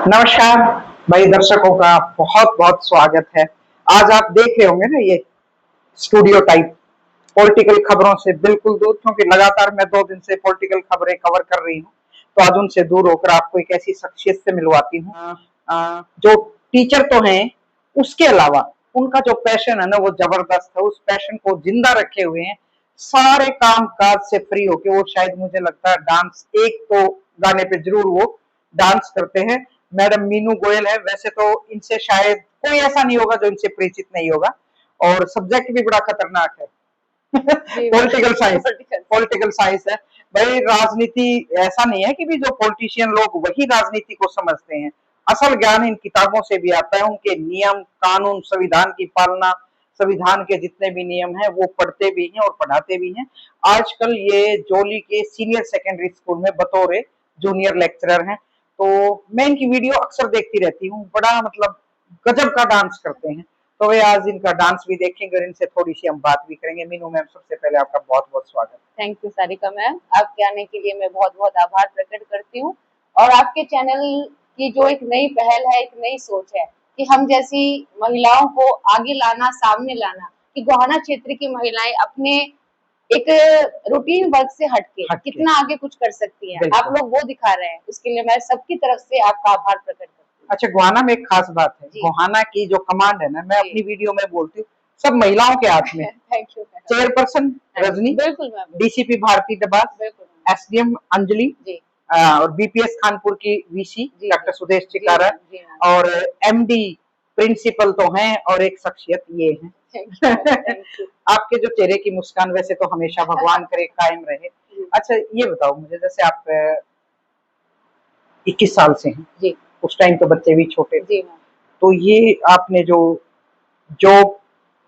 नमस्कार भाई, दर्शकों का बहुत बहुत स्वागत है। आज आप देख रहे होंगे ना, ये स्टूडियो टाइप पॉलिटिकल खबरों से बिल्कुल दूर, क्योंकि लगातार मैं 2 दिन से पॉलिटिकल खबरें कवर कर रही हूँ, तो आज उनसे दूर होकर आपको एक ऐसी शख्सियत से मिलवाती हूँ जो टीचर तो हैं, उसके अलावा उनका जो पैशन है ना वो जबरदस्त है। उस पैशन को जिंदा रखे हुए हैं, सारे काम काज से फ्री होके वो शायद मुझे लगता है डांस एक तो गाने पे जरूर वो डांस करते हैं। मैडम मीनू गोयल है। वैसे तो इनसे शायद कोई ऐसा नहीं होगा जो इनसे परिचित नहीं होगा, और सब्जेक्ट भी बड़ा खतरनाक है। पॉलिटिकल साइंस, पॉलिटिकल साइंस है भाई। राजनीति ऐसा नहीं है कि भी जो पॉलिटिशियन लोग वही राजनीति को समझते हैं। असल ज्ञान इन किताबों से भी आता है। उनके नियम कानून, संविधान की पालना, संविधान के जितने भी नियम हैं वो पढ़ते भी हैं और पढ़ाते भी हैं। आजकल ये जोली के सीनियर सेकेंडरी स्कूल में बतौर जूनियर लेक्चरर हैं। तो मैं इनकी वीडियो अक्सर देखती रहती हूँ। बड़ा मतलब गजब का डांस करते हैं। तो वे आज इनका डांस भी देखेंगे और इनसे थोड़ी सी हम बात भी करेंगे। मीनू मैम, सबसे पहले आपका बहुत बहुत स्वागत। थैंक यू सारिका मैम, आपके आने के लिए मैं बहुत बहुत आभार प्रकट करती हूँ। और आपके चैनल की जो एक नई पहल है, एक नई सोच है कि हम जैसी महिलाओं को आगे लाना, सामने लाना, कि गोहाना क्षेत्र की महिलाएं अपने एक रूटीन वर्क से हटके कितना आगे कुछ कर सकती हैं, आप लोग वो दिखा रहे हैं। उसके लिए मैं सबकी तरफ से आपका आभार प्रकट करती हूँ। अच्छा, गोहाना में एक खास बात है, गोहाना की जो कमांड है ना, मैं अपनी वीडियो में बोलती हूँ, सब महिलाओं के हाथ में। Thank you. चेयरपर्सन रजनी, बिल्कुल मैम, डीसीपी भारती डबास, बिल्कुल, एसडीएम अंजलि जी, और बीपीएस खानपुर की वीसी डॉक्टर सुदेश चिकारा, और एमडी प्रिंसिपल तो हैं, और एक शख्सियत ये है। आपके जो चेहरे की मुस्कान वैसे तो हमेशा भगवान करे कायम रहे। अच्छा, ये बताओ मुझे, जैसे आप 21 साल से हैं जी, उस टाइम तो बच्चे भी छोटे थे, तो ये आपने जो जॉब,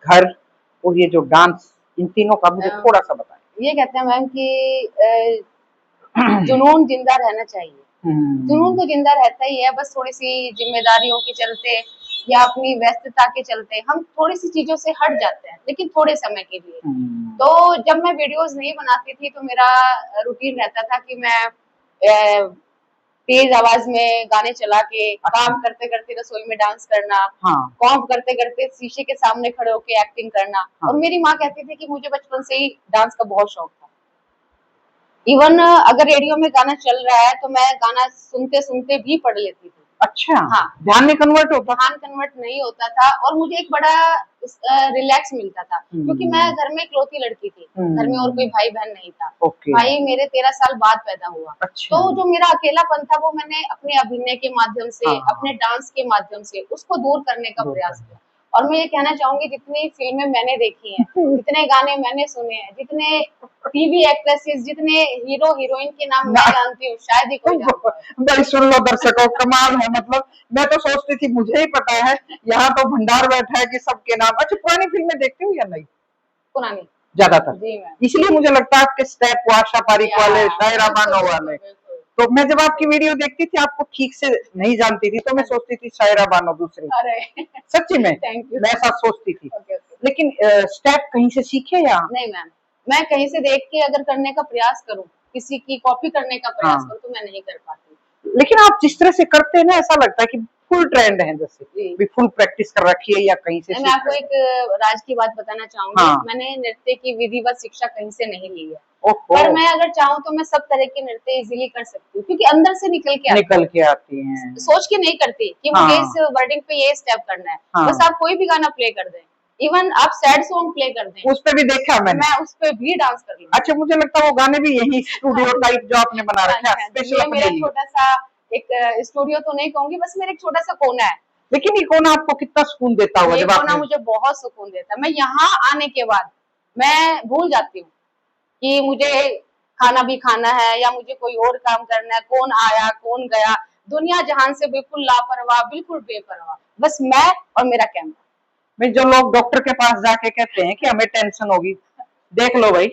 घर और ये जो डांस, इन तीनों का मुझे थोड़ा सा बताएं। ये कहते हैं मैम कि जुनून जिंदा रहना चाहिए। जुनून तो जिंदा रहता ही है, बस थोड़ी सी जिम्मेदारियों के चलते या अपनी व्यस्तता के चलते हम थोड़ी सी चीजों से हट जाते हैं, लेकिन थोड़े समय के लिए। तो जब मैं वीडियोस नहीं बनाती थी तो मेरा रूटीन रहता था कि मैं तेज आवाज में गाने चला के काम करते करते रसोई में डांस करना, काम करते करते शीशे के सामने खड़े होके एक्टिंग करना। और मेरी माँ कहती थी कि मुझे बचपन से ही डांस का बहुत शौक था। इवन अगर रेडियो में गाना चल रहा है तो मैं गाना सुनते सुनते भी पढ़ लेती थी। अच्छा, हाँ, ध्यान में कन्वर्ट होता, ध्यान कन्वर्ट नहीं होता था, और मुझे एक बड़ा रिलैक्स मिलता था, क्योंकि मैं घर में इकलौती लड़की थी, घर में और कोई भाई बहन नहीं था। भाई मेरे 13 साल बाद पैदा हुआ। अच्छा। तो जो मेरा अकेलापन था वो मैंने अपने अभिनय के माध्यम से, अपने डांस के माध्यम से उसको दूर करने का प्रयास किया। और मैं ये कहना चाहूंगी, जितनी फिल्में मैंने देखी हैं, जितने गाने मैंने सुने हैं, जितने टीवी एक्ट्रेसेस, जितने हीरो हीरोइन के नाम मैं जानती हूँ, शायद ही कोई जानता है। सुन लो दर्शकों, कमाल है। मतलब मैं तो सोचती थी मुझे ही पता है, यहाँ तो भंडार बैठा है कि सबके नाम। अच्छा, पुरानी फिल्में देखते हो या नहीं? पुरानी ज्यादातर, इसलिए मुझे लगता है आपके स्टेप आशा पारिक वाले, शायरा बानो वाले। तो मैं जब आपकी वीडियो देखती थी, आपको ठीक से नहीं जानती थी, तो मैं सोचती थी शायरा बानो दूसरी। सच्ची में मैं ऐसा सोचती थी। लेकिन स्टेप कहीं से सीखे या नहीं? मैम, मैं कहीं से देख के अगर करने का प्रयास करूं, किसी की कॉपी करने का प्रयास करूं, तो मैं नहीं कर पाती। लेकिन आप जिस तरह से करते हैं ना, ऐसा लगता है कि फुल ट्रेंड है, जैसे भी फुल प्रैक्टिस कर रखी है या कहीं से। मैं आपको एक राज की बात बताना चाहूंगी। मैंने नृत्य की विधिवत शिक्षा कहीं से नहीं ली है, पर मैं अगर चाहूँ तो मैं सब तरह के नृत्य इजीली कर सकती हूँ, क्योंकि अंदर से निकल के आती है। सोच के नहीं करती कि मुझे इस वर्डिंग पे ये स्टेप करना है। बस आप कोई भी गाना प्ले कर दें, इवन आप सैड सॉन्ग प्ले कर दें, उस पे भी देखा मैंने, मैं उस पे भी डांस कर लूँ। अच्छा, मुझे लगता है वो गाने भी यही स्टूडियो टाइप जो आपने बना रखा है, ये मेरा छोटा सा एक स्टूडियो तो नहीं कहूंगी, बस मेरा एक छोटा सा कोना है। लेकिन ये कोना आपको कितना सुकून देता होगा? ये कोना मुझे बहुत सुकून देता है। मैं यहाँ आने के बाद मैं भूल जाती हूँ कि मुझे खाना भी खाना है या मुझे कोई और काम करना है, कौन आया कौन गया, दुनिया जहान से बिल्कुल लापरवाह, बिल्कुल बेपरवाह, बस मैं और मेरा कैमरा। मैं जो लोग डॉक्टर के पास जाके कहते हैं कि हमें टेंशन होगी, देख लो भाई,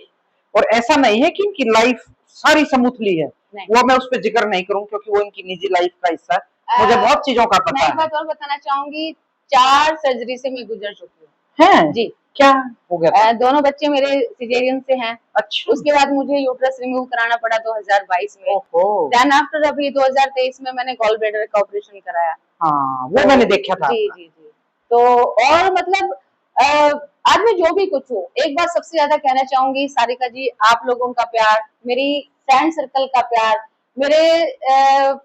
और ऐसा नहीं है कि इनकी लाइफ सारी स्मूथली है, वो मैं उस पर जिक्र नहीं करूँ क्योंकि वो इनकी निजी लाइफ का हिस्सा है। मुझे बहुत चीजों का पता है। मैं एक बात और बताना चाहूंगी, 4 सर्जरी से मैं गुजर चुकी हूँ। हैं? जी। क्या हो गया था? दोनों बच्चे मेरे सिजेरियन से हैं। अच्छा। उसके बाद मुझे यूट्रस रिमूव कराना पड़ा 2022 में। ओहो। देन आफ्टर अभी 2023 में मैंने गॉल ब्लैडर का ऑपरेशन कराया। हाँ, वो मैंने देखा था। जी जी जी। तो और मतलब आज मैं जो भी कुछ हूँ, एक बात सबसे ज्यादा कहना चाहूंगी सारिका जी, आप लोगों का प्यार, मेरी फ्रेंड सर्कल का प्यार, मेरे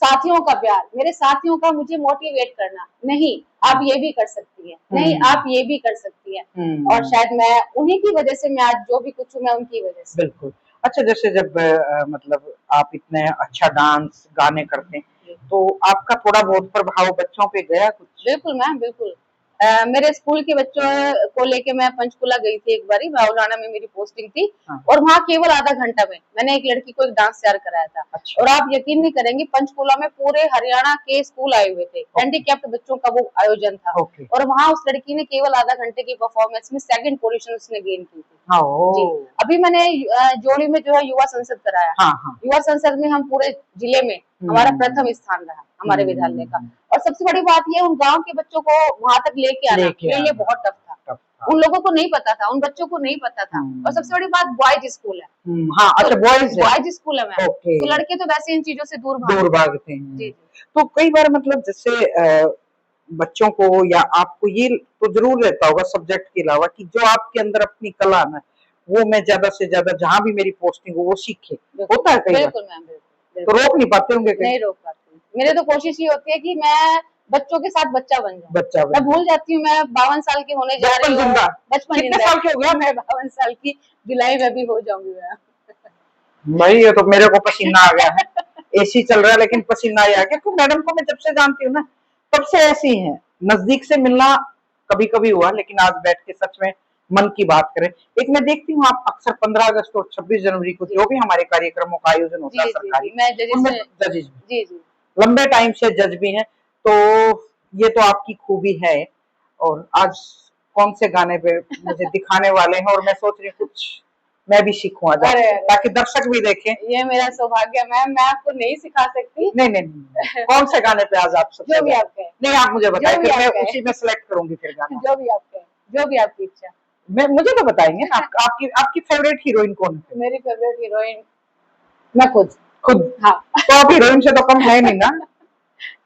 साथियों का प्यार, मेरे साथियों का मुझे मोटिवेट करना, नहीं आप ये भी कर सकती हैं, नहीं आप ये भी कर सकती हैं। और शायद मैं उन्हीं की वजह से, मैं आज जो भी कुछ हूँ, मैं उनकी वजह से। बिल्कुल। अच्छा, जैसे जब मतलब आप इतने अच्छा डांस गाने करते हैं, तो आपका थोड़ा बहुत प्रभाव बच्चों पे गया कुछ? बिल्कुल मैम, बिल्कुल। मेरे स्कूल के बच्चों को लेके मैं पंचकुला गई थी एक बारी, मौलाना में मेरी पोस्टिंग थी। हाँ। और वहाँ केवल आधा घंटा में मैंने एक लड़की को एक डांस तैयार कराया था। अच्छा। और आप यकीन नहीं करेंगे, पंचकुला में पूरे हरियाणा के स्कूल आए हुए थे, हैंडीकैप्ड बच्चों का वो आयोजन था। और वहाँ उस लड़की ने केवल आधा घंटे की परफॉर्मेंस में 2nd पोजीशन उसने गेन की थी। जी। अभी मैंने जोड़ी में जो है युवा संसद कराया। हाँ। युवा संसद में हम पूरे जिले में हमारा प्रथम स्थान रहा हमारे विद्यालय का। और सबसे बड़ी बात ये, उन गांव के बच्चों को वहां तक लेके आना मेरे लिए बहुत टफ था। उन लोगों को नहीं पता था, उन बच्चों को नहीं पता था। और सबसे बड़ी बात, बॉयज स्कूल है। हाँ, अच्छा, बॉयज स्कूल है मैम। ओके। तो लड़के तो वैसे इन चीजों से दूर भागते हैं। जी। तो कई बार मतलब जैसे बच्चों को या आपको ये तो जरूर रहता होगा सब्जेक्ट के अलावा कि जो आपके अंदर अपनी कला ना, वो मैं ज्यादा से ज्यादा जहाँ भी मेरी पोस्टिंग हो वो सीखे। होता है कई बार? बिल्कुल मैम, बिल्कुल। तो रोक नहीं पाते होंगे? नहीं रोक पाती। मेरे तो कोशिश ये होती है कि मैं बच्चों के साथ बच्चा बन जाऊं। मैं भूल जाती हूँ मैं 52 साल की होने जा रही हूँ। बचपन कितने साल के हो गया? मैं 52 साल की जुलाई में भी हो जाऊंगी मैं। भाई ये तो मेरे को पसीना आ गया है। एसी चल रहा है लेकिन पसीना आ गया, क्योंकि मैडम को मैं जब से जानती हूँ ना, तब से ऐसी हैं। नजदीक से मिलना कभी कभी हुआ, लेकिन आज बैठ के सच में मन की बात करें। एक मैं देखती हूँ आप अक्सर 15 अगस्त और 26 जनवरी को जो भी हमारे कार्यक्रमों का आयोजन होता है सरकारी, उनमें जजेस लंबे टाइम से जज भी हैं। तो ये तो आपकी खूबी है। और आज कौन से गाने पे मुझे दिखाने वाले हैं, और मैं सोच रही हूँ कुछ मैं भी सीखूं आज, ताकि दर्शक भी देखें। ये मेरा सौभाग्य मैम, मैं आपको नहीं सिखा सकती। नहीं। कौन से गाने पे आज आप जो भी आप कहें। नहीं, आप मुझे बताएं, फिर मैं उसी में सिलेक्ट करूंगी फिर गाना। जो भी आप कहें, जो भी आपकी इच्छा। मुझे तो बताएंगे ना। आपकी फेवरेट हीरोइन कौन है? मेरी फेवरेट हीरोइन मैं खुद। हाँ। तो आप हीरोइन से तो कम है नहीं ना।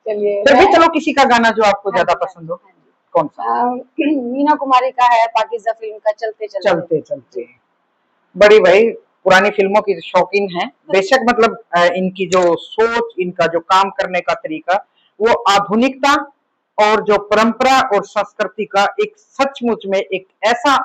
चलिए, फिर भी चलो किसी का गाना जो आपको ज्यादा पसंद हो। कौन सा? मीना कुमारी का है पाकीज़ा फिल्म का चलते चलते। बड़ी भाई पुरानी फिल्मों की शौकीन है बेशक। मतलब इनकी जो सोच, इनका जो काम करने का तरीका, वो आधुनिकता और जो परंपरा और संस्कृति का एक सचमुच में एक ऐसा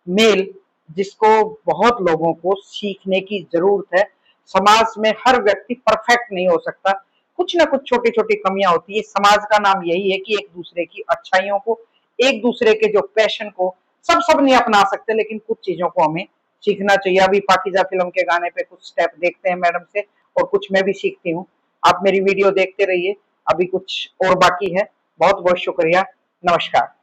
मेल जिसको बहुत लोगों को सीखने की जरूरत है। समाज में हर व्यक्ति परफेक्ट नहीं हो सकता, कुछ ना कुछ छोटी छोटी कमियां होती है। समाज का नाम यही है कि एक दूसरे की अच्छाइयों को, एक दूसरे के जो पैशन को सब नहीं अपना सकते, लेकिन कुछ चीजों को हमें सीखना चाहिए। अभी पाकीज़ा फिल्म के गाने पे कुछ स्टेप देखते हैं मैडम से, और कुछ मैं भी सीखती हूँ। आप मेरी वीडियो देखते रहिए, अभी कुछ और बाकी है। बहुत बहुत शुक्रिया, नमस्कार।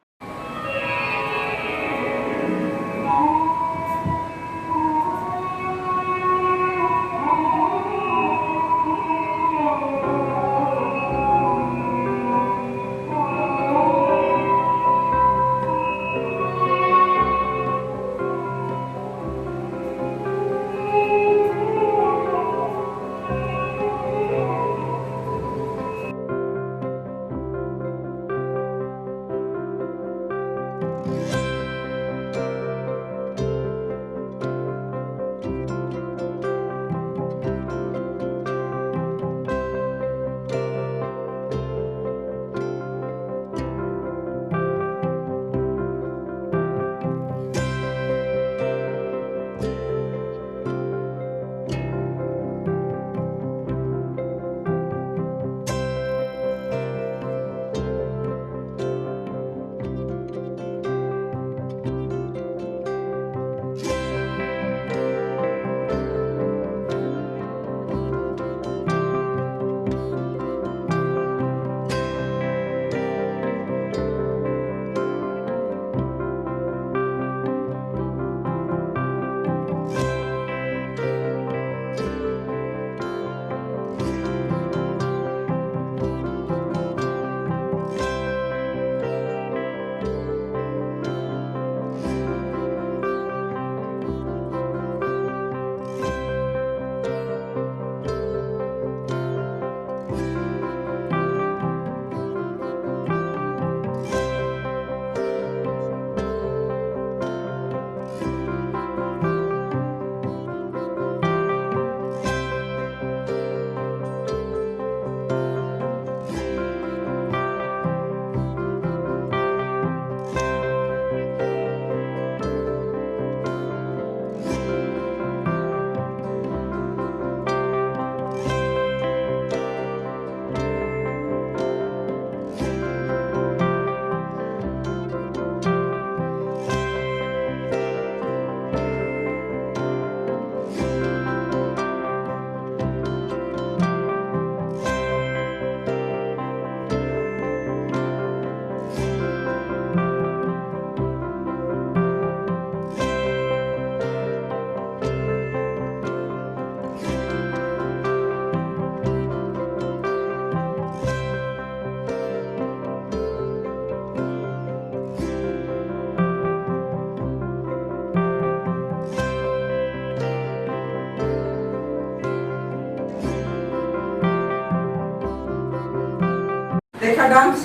देखा डांस,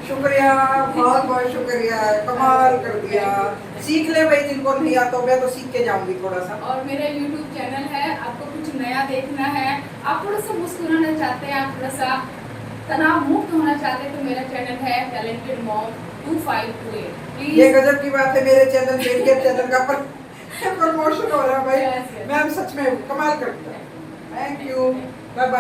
शुक्रिया, बहुत बहुत शुक्रिया, कमाल कर दिया। सीख ले भाई, जिनको नहीं आता मैं तो सीख के जाऊंगी थोड़ा सा। और मेरा YouTube चैनल है, आपको कुछ नया देखना है, आप थोड़ा सा मुस्कुराना चाहते हैं, आप थोड़ा सा तनाव मुक्त होना चाहते हैं, तो मेरा चैनल है टैलेंटेड मॉम 2528। ये गजब की बात है, मेरे चैनल मेरे चैनल का प्रमोशन हो रहा है भाई। Yes, yes. मैम सच में कमाल कर दिया, थैंक यू।